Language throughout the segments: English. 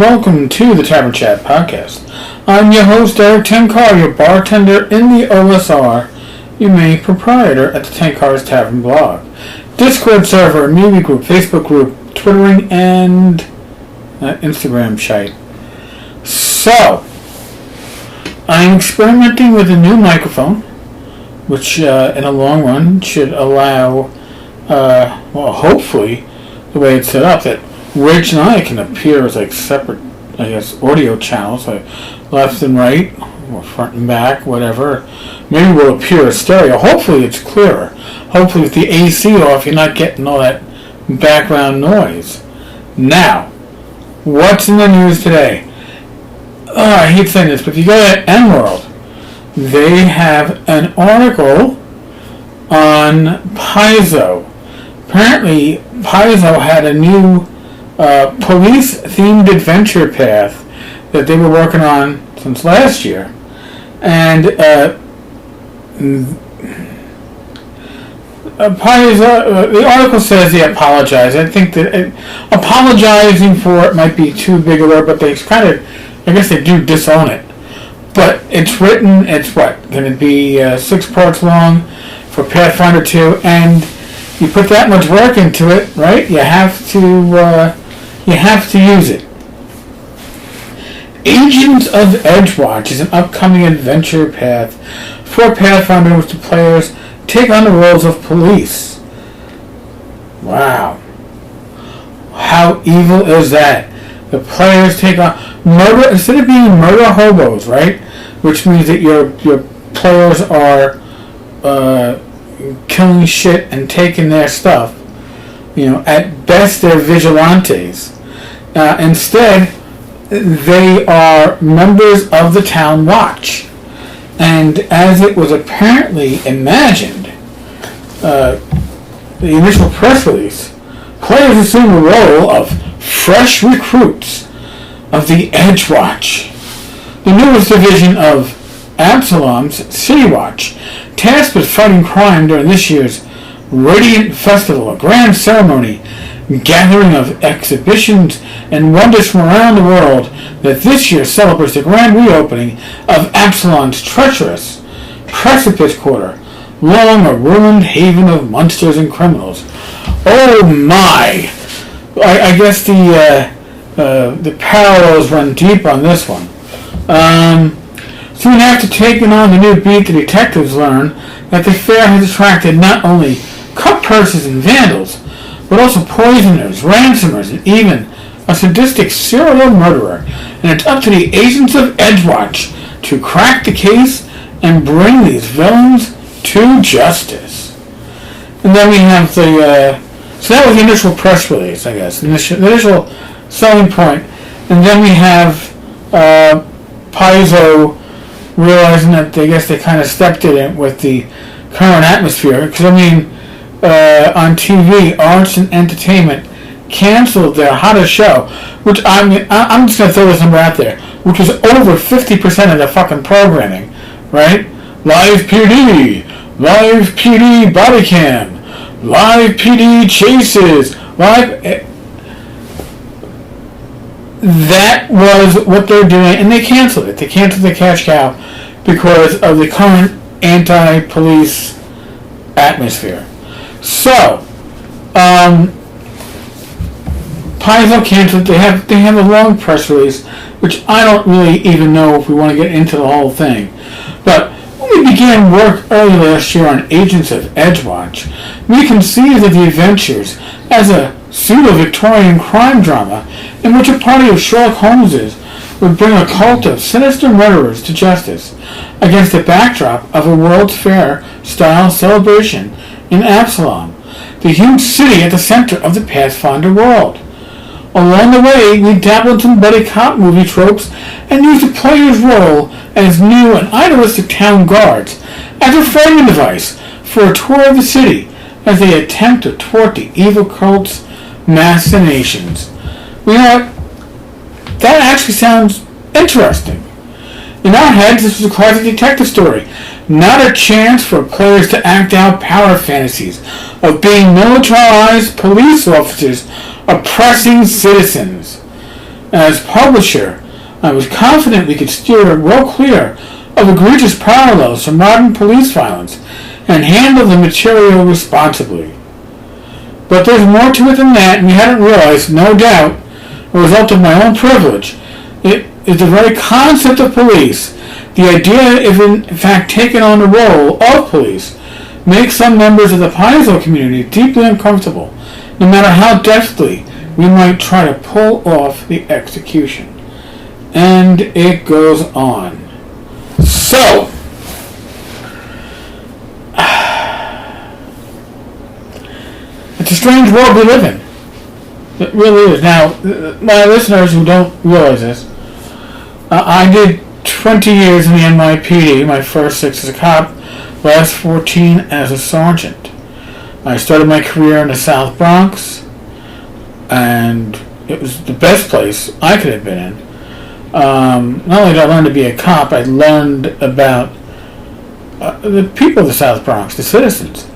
welcome to the Tavern Chat Podcast. I'm your host, Eric Tenkar, your bartender in the OSR, your main proprietor at the Tenkar's Tavern blog, Discord server, movie group, Facebook group, Twittering, and Instagram shite. So, I'm experimenting with a new microphone, which in the long run should allow, hopefully, the way it's set up, that Rich and I can appear as like separate, audio channels, like left and right, or front and back, whatever. Maybe we'll appear as stereo. Hopefully it's clearer. Hopefully with the AC off, you're not getting all that background noise. Now, what's in the news today? I hate saying this, but if you go to N-World, they have an article on Paizo. Apparently, Paizo had a new police-themed adventure path that they were working on since last year. And Paizo, the article says they apologize. I think that apologizing for it might be too big a word, but they kind of, I guess they do disown it. But it's written, it's going to be 6 parts long for Pathfinder 2, and you put that much work into it, right? You have to use it. Agents of Edgewatch is an upcoming adventure path for Pathfinder in which the players take on the roles of police. Wow. How evil is that? The players take on murder, instead of being murder hobos, right? Which means that your players are killing shit and taking their stuff. At best they're vigilantes. Instead, they are members of the town watch. And as it was apparently imagined, the initial press release, players assume the role of fresh recruits of the Edge Watch, the newest division of Absalom's City Watch, tasked with fighting crime during this year's Radiant Festival, a grand ceremony, gathering of exhibitions and wonders from around the world that this year celebrates the grand reopening of Absalom's treacherous precipice quarter, long a ruined haven of monsters and criminals. Oh my! I guess the parallels run deep on this one. Soon after taking on the new beat, the detectives learn that the fair has attracted not only cut purses and vandals, but also poisoners, ransomers, and even a sadistic serial murderer. And it's up to the agents of Edgewatch to crack the case and bring these villains to justice. And then we have so that was the initial press release, I guess, the initial selling point. And then we have Paizo realizing that I guess they kind of stepped in it with the current atmosphere. Because, on TV, Arts and Entertainment canceled their hottest show, which I'm just going to throw this number out there, which was over 50% of the fucking programming, right? Live PD body cam, live PD chases, that was what they're doing, and they canceled it. They canceled the cash cow because of the current anti-police atmosphere. So, Paizo canceled. They have a long press release, which I don't really even know if we want to get into the whole thing. But when we began work early last year on Agents of Edgewatch, we conceived of the adventures as a pseudo-Victorian crime drama in which a party of Sherlock Holmeses would bring a cult of sinister murderers to justice against the backdrop of a World's Fair-style celebration in Absalom, the huge city at the center of the Pathfinder world. Along the way, we dabbled in some buddy cop movie tropes and used the player's role as new and idealistic town guards as a framing device for a tour of the city as they attempt to thwart the evil cult's machinations. That actually sounds interesting. In our heads, this was a classic detective story, not a chance for players to act out power fantasies of being militarized police officers oppressing citizens. As publisher, I was confident we could steer it well clear of egregious parallels to modern police violence and handle the material responsibly. But there's more to it than that, and you hadn't realized, no doubt, a result of my own privilege. It is the very concept of police, the idea if in fact taking on the role of police, makes some members of the Paizo community deeply uncomfortable, no matter how deftly we might try to pull off the execution. And it goes on. So, it's a strange world we live in. It really is. Now, my listeners who don't realize this, I did 20 years in the NYPD, my first 6 as a cop, last 14 as a sergeant. I started my career in the South Bronx, and it was the best place I could have been in. Not only did I learn to be a cop, I learned about the people of the South Bronx, the citizens.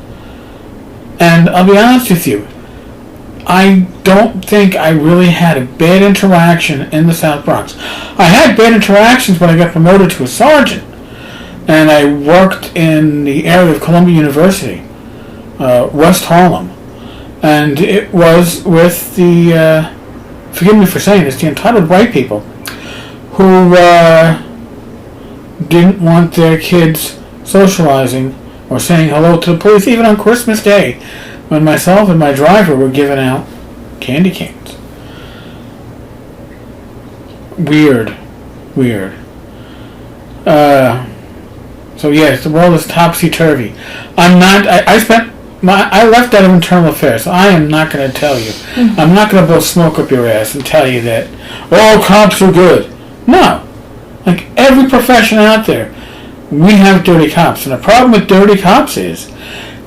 And I'll be honest with you, I don't think I really had a bad interaction in the South Bronx. I had bad interactions when I got promoted to a sergeant, and I worked in the area of Columbia University, West Harlem, and it was with the, forgive me for saying this, the entitled white people who didn't want their kids socializing or saying hello to the police, even on Christmas Day, when myself and my driver were giving out candy canes. Weird. So yes, the world is topsy-turvy. I left out of internal affairs, so I am not going to tell you. I'm not going to blow smoke up your ass and tell you that all cops are good. No. Like every profession out there, we have dirty cops. And the problem with dirty cops is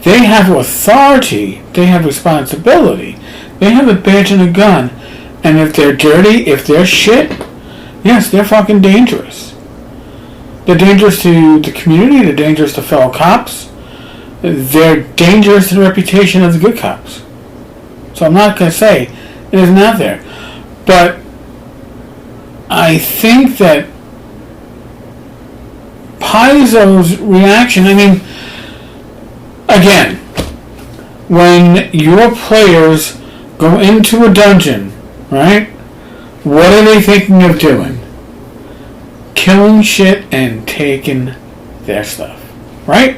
they have authority, they have responsibility, they have a badge and a gun. And if they're dirty, if they're shit, yes, they're fucking dangerous. They're dangerous to the community, they're dangerous to fellow cops, they're dangerous to the reputation of the good cops. So I'm not going to say it isn't out there. But I think that Paizo's reaction, I mean, again, when your players go into a dungeon, right, what are they thinking of doing? Killing shit and taking their stuff, right?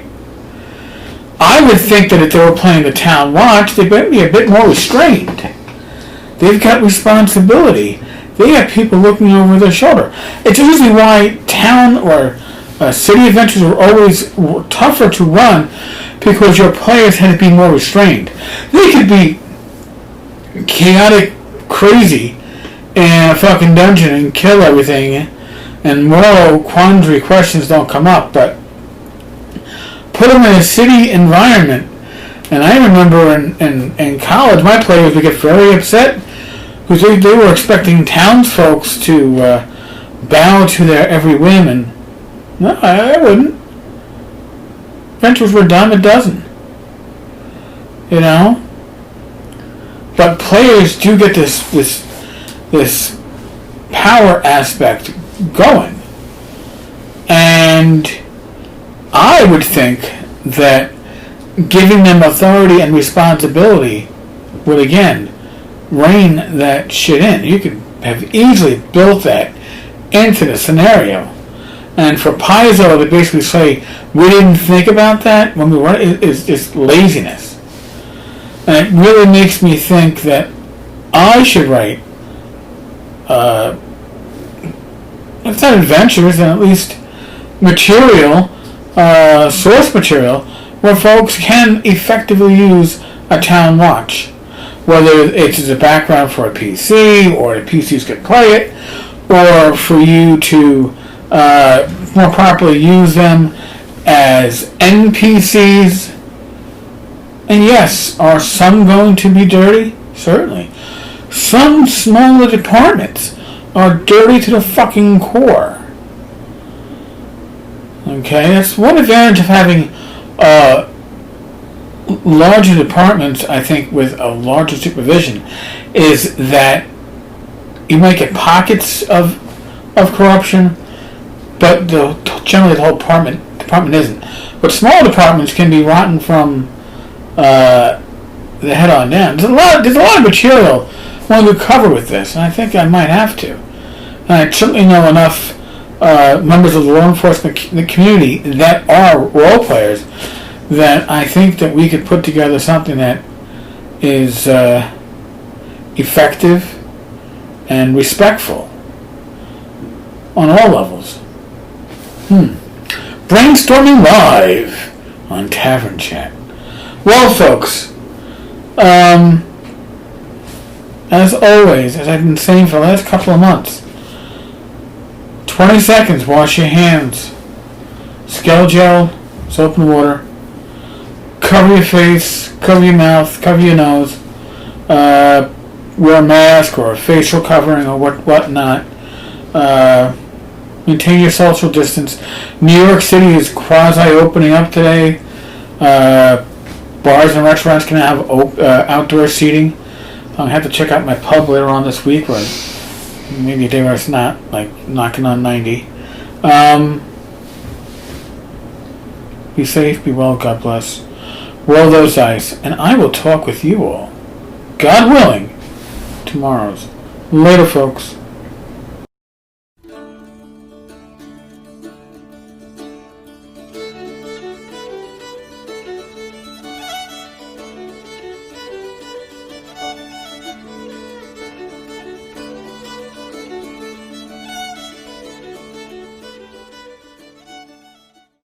I would think that if they were playing the town watch, they would be a bit more restrained. They've got responsibility. They have people looking over their shoulder. It's usually why town or city adventures are always tougher to run, because your players had to be more restrained. They could be chaotic, crazy in a fucking dungeon and kill everything, and moral quandary questions don't come up, but put them in a city environment. And I remember in college, my players would get very upset because they were expecting townsfolk to bow to their every whim, and no, I wouldn't. Adventures were dime a dozen. You know? But players do get this power aspect going. And I would think that giving them authority and responsibility would, again, rein that shit in. You could have easily built that into the scenario. And for Paizo to basically say, we didn't think about that when we were, is laziness. And it really makes me think that I should write, if not adventures, then at least material, source material, where folks can effectively use a town watch. Whether it's as a background for a PC, or the PCs can play it, or for you to more properly use them as NPCs. And yes, are some going to be dirty? Certainly. Some smaller departments are dirty to the fucking core. Okay, that's one advantage of having larger departments, I think, with a larger supervision, is that You might get pockets of corruption, but generally the whole department isn't. But small departments can be rotten from the head on down. There's a lot of material I want to cover with this, and I think I might have to. And I certainly know enough members of the law enforcement community that are role players that I think that we could put together something that is effective and respectful on all levels. Brainstorming live on Tavern Chat. Well, folks, as always, as I've been saying for the last couple of months, 20 seconds, wash your hands. Scale gel, soap and water. Cover your face, cover your mouth, cover your nose. Wear a mask or a facial covering or whatnot. Maintain your social distance. New York City is quasi-opening up today. Bars and restaurants can have outdoor seating. I'll have to check out my pub later on this week, or maybe a day where it's not like knocking on 90. Be safe, be well, God bless. Roll those dice, and I will talk with you all, God willing, tomorrow's. Later, folks.